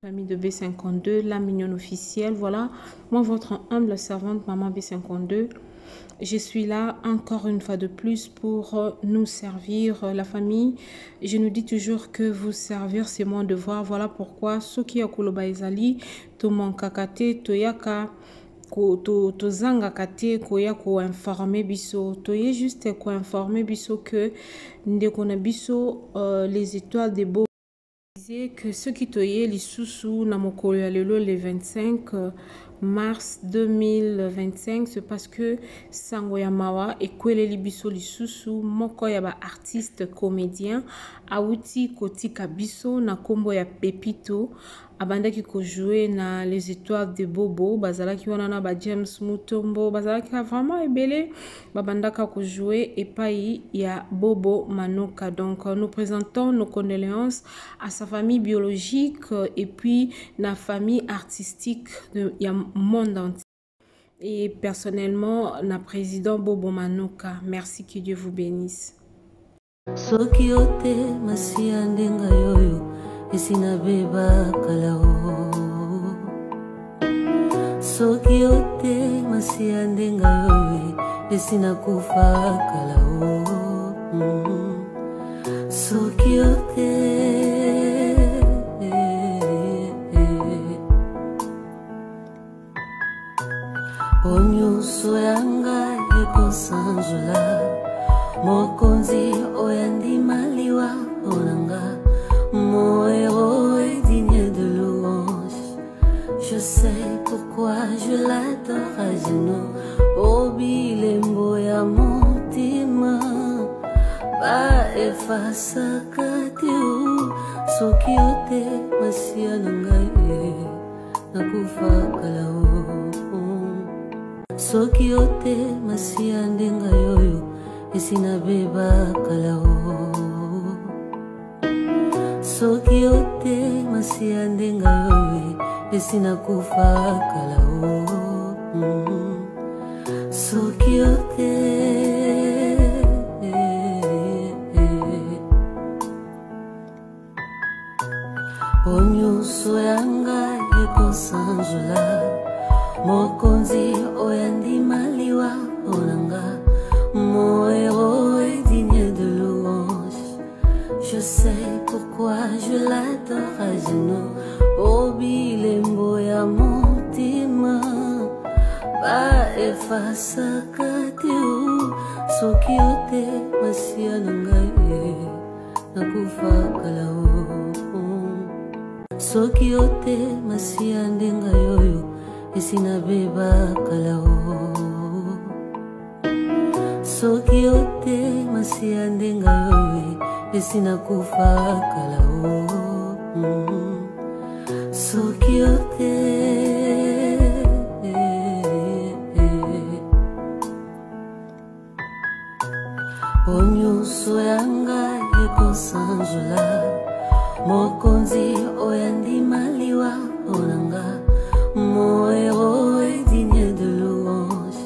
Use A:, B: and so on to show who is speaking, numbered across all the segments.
A: Famille de B52, la mignonne officielle. Voilà, moi votre humble servante maman B52. Je suis là encore une fois de plus pour nous servir la famille. Je nous dis toujours que vous servir c'est mon devoir. Voilà pourquoi ceux qui akoloba ezali to mon kakate to yaka to zanga kate koya ko informer biso to ye juste ko informer biso que ndeko na biso les étoiles de beau que ceux qui toyaient les sous na mokolo ya lelo le 25 mars 2025 c'est parce que sango ya mawa ekweleli biso lisusu moko ya ba artiste comédien auti kotika biso na kombo ya Pepito abandaki ko jouer na les étoiles de Bobo bazalaki wana na ba James Mutombo bazalaki vraiment ebele babandaka ko jouer epai ya Bobo Manoka. Donc nous présentons nos condoléances à sa famille biologique et puis la famille artistique de ya monde entier. Et personnellement, la président Bobo Manoka. Merci, que Dieu vous bénisse.
B: Soki ote masia ndenga yoyo esina beba kalao. Soki ote masia ndenga yoyo esina kufa kalao. Soki ote Onyuso yanga ekosanjula Mokonzi oyandi maliwa onanga Moero est digne de louange. Je sais pourquoi je l'adore à genoux. Obilembo ya motima Ba efasa katiu Soki ote masia nangaye Nakufa kalao. Soki ote masia ndenga yoyo esina beba kalao. Soki ote masia ndenga yoyo esina kufa kalao. Soki ote Onyuso yanga ekosanjula Mokonzi oyandi maliwa onanga Moero est digne de louange. Je sais pourquoi je l'adore à genoux. Obilembo ya motima Ba efasa katiu Soki ote masia nangaye Nakufa kalao. Soki ote masia ndenga yoyo esina beba kalao. Soki ote masia ndenga yoyo esina kufa kalao. Soki ote Onyuso yanga ekosanjula Mokonzi oyandi maliwa onanga Moero est digne de louange.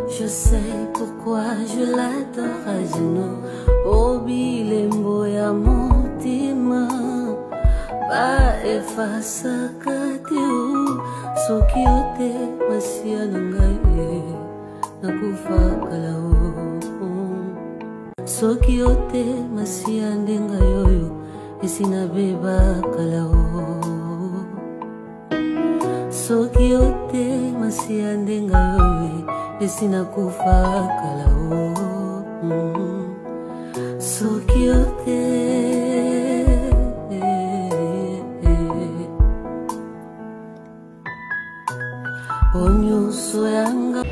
B: Je sais pourquoi je l'adore à genoux. Obilembo ya motima Ba efasa katiu Soki ote masia nangaye Nakufa kalao. Soki ote masia ndenga yoyo esina beba kalao. Soki ote masia ndenga yoyo esina kufa kalao. Soki ote Onyuso yanga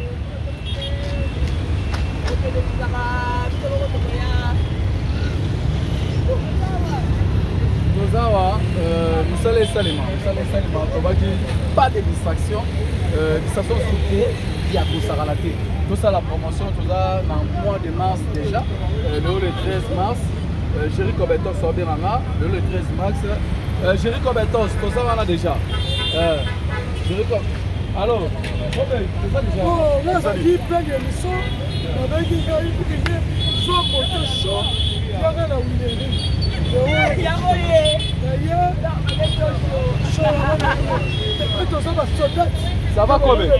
C: Nozawa, Moussale Salima, pas de distraction, distraction surtout, il y a tout ça à la tête. Tout ça, la promotion, tout ça, dans le mois de mars déjà, le 13 mars, Jericho Betos sort bien le 13 mars, Jericho Betos, tout ça, on a déjà. Jericho, alors, c'est ça déjà.
D: Oh, là, ça dit plein d'émissions, avec des gars qui sont montés chaud, il y a rien à oublier. D'ailleurs,
C: Ça va combien?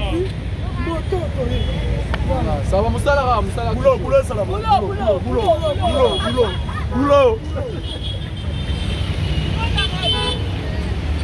C: Ça va Moussala, boulot, ça va boulot.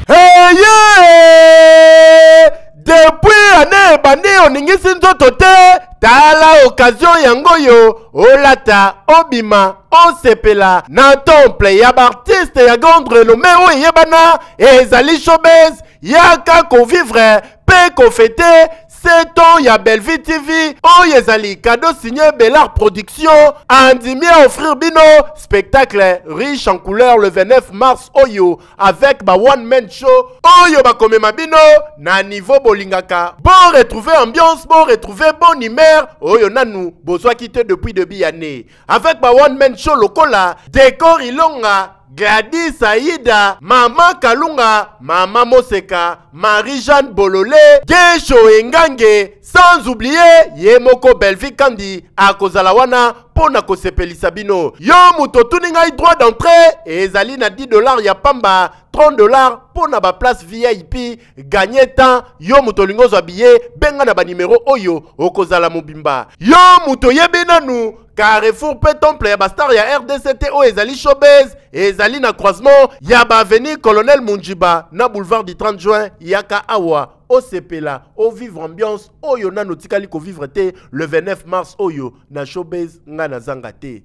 E: Hey yeah! Depuis année bandi oningisi nzoto te tala occasion yango yo olata obima osepela na temple ya artiste ya grande renommée oyo yebana ezali showbiz yaka kovivre pe kofete 7 ans ya Belleville TV oyo ezali cadeau signé Bellard Production andimi à offrir bino spectacle riche en couleurs le 29 mars oyo avec ba one man show oyo ba komema bino na niveau bolingaka bon retrouver ambiance bon retrouver bonne humeur oyo nanu bozwa quitté depuis début année avec ba one man show lokola décor ilonga Gladys Aïda, Maman Kalunga, Maman Moseka, Marie-Jeanne Bololé, Gesho Engange, sans oublier Yemoko Belleville Kandi, à Kozalawana, Pona Kosepelisa bino. Yo muto tuninga droit d'entrée, et ezali na $10 ya pamba, $30 pona ba place VIP, gagner temps, yo muto lingo billet, benga na ba numéro oyo, okozala mobimba. Yo muto yebenanu, Carrefour pe temple ya bastar ya RDCT o ezali showbiz ezali na croisement ya ba avenue Colonel Munjiba na boulevard du 30 juin yaka awa o sepela o vivre ambiance oyo na notikali ko vivre te le 29 mars oyo na showbiz nga na zanga te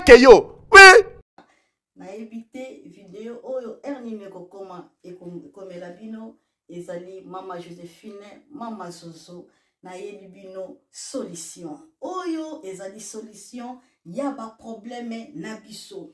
E: keyo oui
F: na évité vidéo oyo ernime ko koma e komela bino ezali mama Joséphine mama Zozo na yebi bino solution oyo ezali solution ya ba problème na biso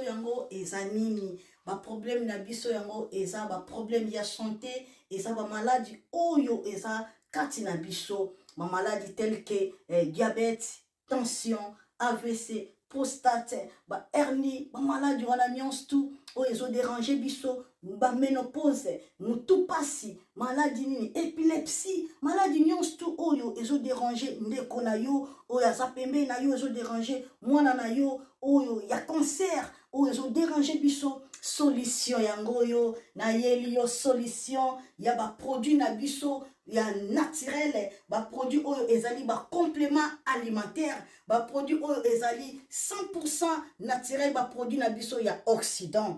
F: yango eza nini ba problème na biso yango eza ba problème ya santé eza ba maladie oyo eza kati na biso ba maladie telle que diabète tension AVC prostate ba hernie ba maladie wana nyonso tout oyo ezo déranger biso ba ménopause mutu pasi maladie nini épilepsie maladie nyonso tout oyo ezo déranger ndeko na yo oyo aza pembe na yo ezo déranger mwana na yo oyo ya cancer oyo ezo déranger biso solution yango yo na yeli yo solution ya ba produit na biso ya naturel ba produit oyo ezali ba complément alimentaire ba produit oyo ezali 100% naturel ba produit na biso ya Occident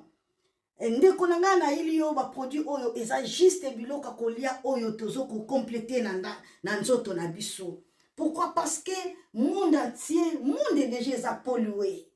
F: ndeko na nga na ili yo ba produit oyo eza juste biloko kolia oyo tozo ko compléter na nzoto na biso. Pourquoi? Parce que monde entier monde déjà eza pollué.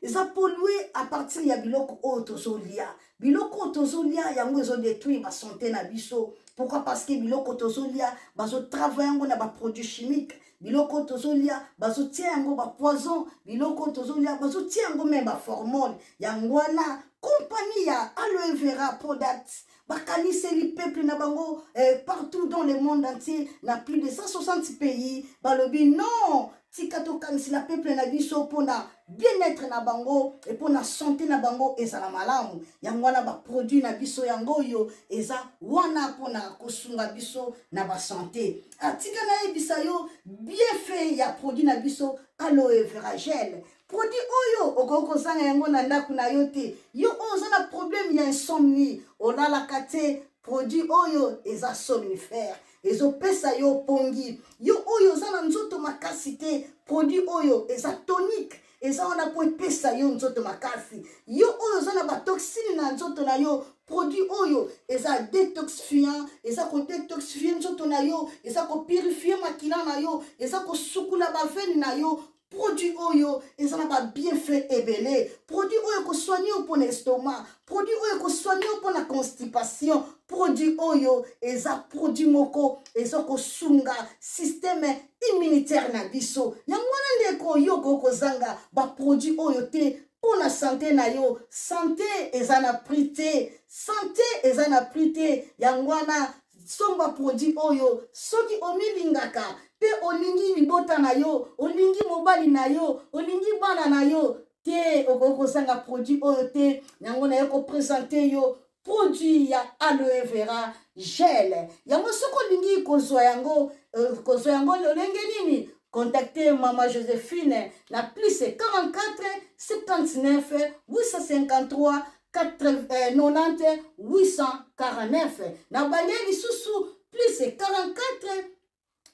F: Eza pollué à partir ya biloko oyo tozo lia. Biloko tozo lia yango ezo détruire ba santé na biso. Pourquoi? Parce que biloko tozo lia bazo travailler yango na ba produits chimiques. Biloko tozolia bazo tia yango ba poison, biloko tozolia bazo tia yango même ba hormone. Yango wana compagnie ya aloe vera products bakanise li peuple na bango partout dans le monde entier na plus de 160 pays balobi non tikato kanisi la peuple na biso pona bien-être na bango et pona santé na bango ezala malamu yango wana ba produit na biso yango yo eza wana pona kosunga biso na ba santé atika na ebisa yo bien fait ya produit na biso aloe vera gel produit oyo okoko zanga yango na ndaku na yo te yo oza na problème ya insomnie olala kate produit oyo eza somnifère ezo pesa yo pongi yo oyo oza na nzoto makasi te produit oyo eza tonique eza wana po pesa yo nzoto makasi yo oyo oza na ba toxine na nzoto na yo produit oyo eza détoxifiant eza ko détoxifier nzoto na yo eza ko purifier makila na yo eza ko sukula ba veine na yo produit oyo ezana ba bienfait ebele produit oyo ko soigner pour l'estomac produit oyo ko soigner pour la constipation produit oyo eza produit moko eza ko sunga système immunitaire na biso yango wana ndeko yo ko zanga ba produit oyo te pour la santé na yo santé ezana prité santé ezana prité yango wana somba produit oyo soki omilingaka pe olingi libota na yo olingi mobali na yo olingi bana na yo te okoko sanga produit oyo te yango na yoko présenter yo produit ya aloe vera gel yango soko olingi kozwa yango lolenge nini contactez Maman Joséphine na plus 44 79 853 90 849. Na Balieli Soussou, plus 44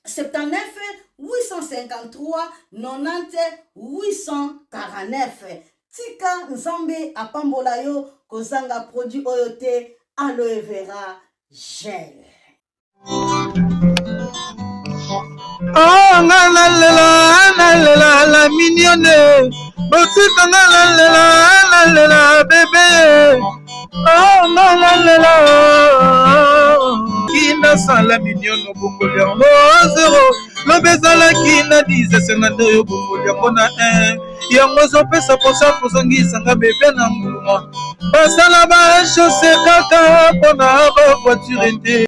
F: 79 853 90 849. Tika Nzambe apambola yo kozanga produit oyote aloe vera gel.
G: Oh la la mignonne, botika la bébé. Oh la kina sala mignonne bokoli yango 0 lobezala kina 10 52 yo bokoli yango na 1 yango zopesa posa kozongisanga bebe na mbuma basala ba chausse kaka mpona ba voiture nde